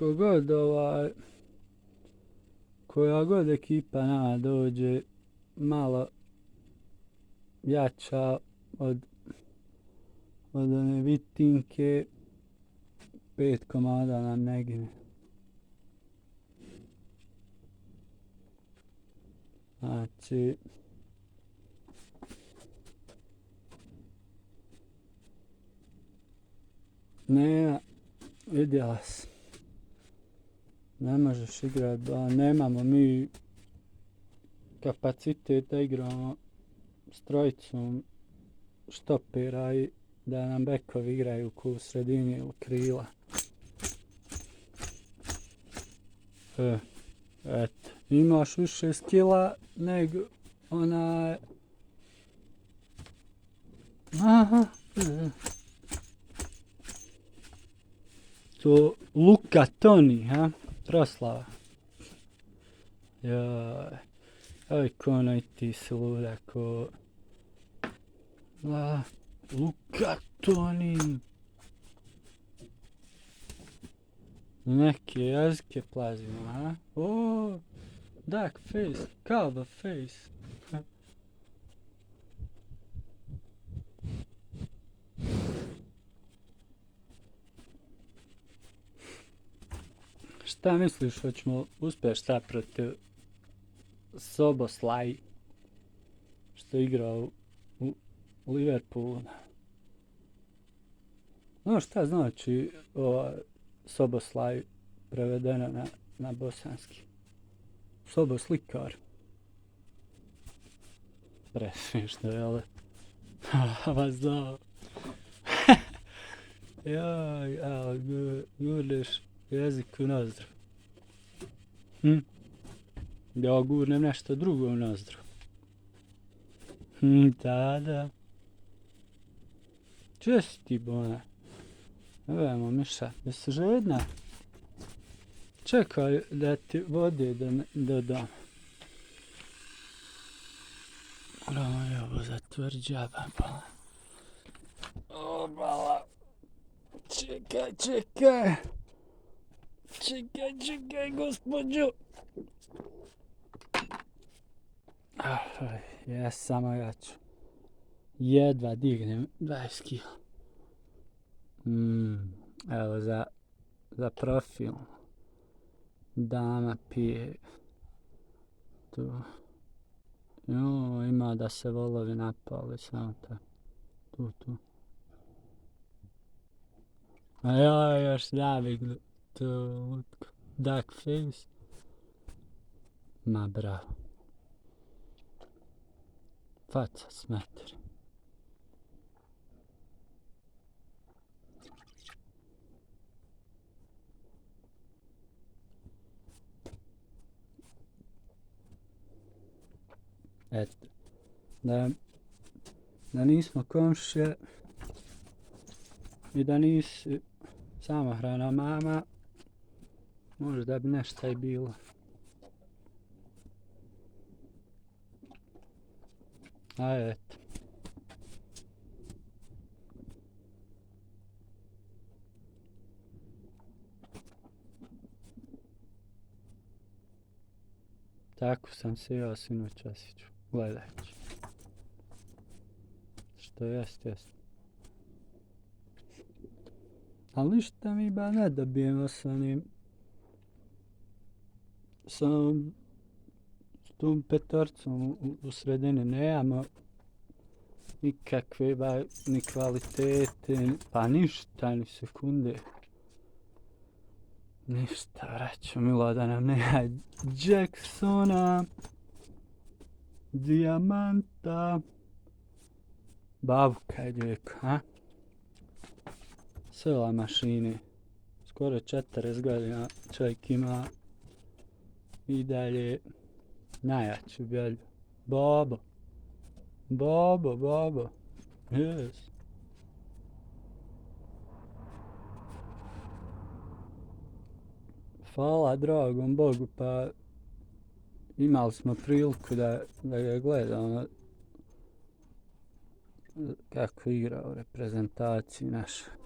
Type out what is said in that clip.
kogod koja god ekipa nama dođe malo jača od one Vitinke, 5 komada nam ne gine. Znači, nema, vidjela si, ne možeš igrat, nemamo mi kapacitet da igramo s trojicom štopera i da nam bekovi igraju u sredini ili krila. Eto, imaš više skilla nego onaj... Aha, to Luka Toni, ha? Proslava. Joj, oj kono i ti si luda ko... Luka Toni. Neke jezike plazimo, ha? O, duck face, cover face. Šta misliš, hoćemo uspješ sad protiv Soboslaj, što je igrao u Liverpoolu? No šta znači Soboslaj prevedeno na bosanski? Soboslikar. Presmišno, jel? Vas znao. Joj, evo, gurneš jezik u nozdru. Ja gurnem nešto drugo u nozdru. Da. Čuje si ti, Bona? Evo, Miša, jesi žedna? Čekaj da ti vode dodam. Ovo zatvrđava, pa. Obala. Čekaj. Čekaj, gospođo. Samo ja ću. Jedva dignem 20 kila. Evo za profil. Dama pije. Tu. Jo, ima da se volovi napali, samo to. Tu. A ja još navignu tu lutku. Duck face. Ma bravo. Faca smetri. Eto, da nismo komšije i da nisi samohrana mama, možda bi nešto i bilo. A eto. Tako sam se ja sinoć osjećao, gledajući. Što jest. Ali ništa mi ba ne dobijemo s onim... s tom petorcom u sredini. Nemamo nikakve ni kvalitete, pa ništa, ni sekunde. Ništa, vraću milo da nam nema Jacksona, Dijamanta, Babuka je djeko, ha? Sela mašine, skoro 40 godina čovjek ima i dalje najjaču bjelju. Bobo, yes. Hvala dragom Bogu, pa imali smo priliku da ga gledamo kako igra u reprezentaciji našoj.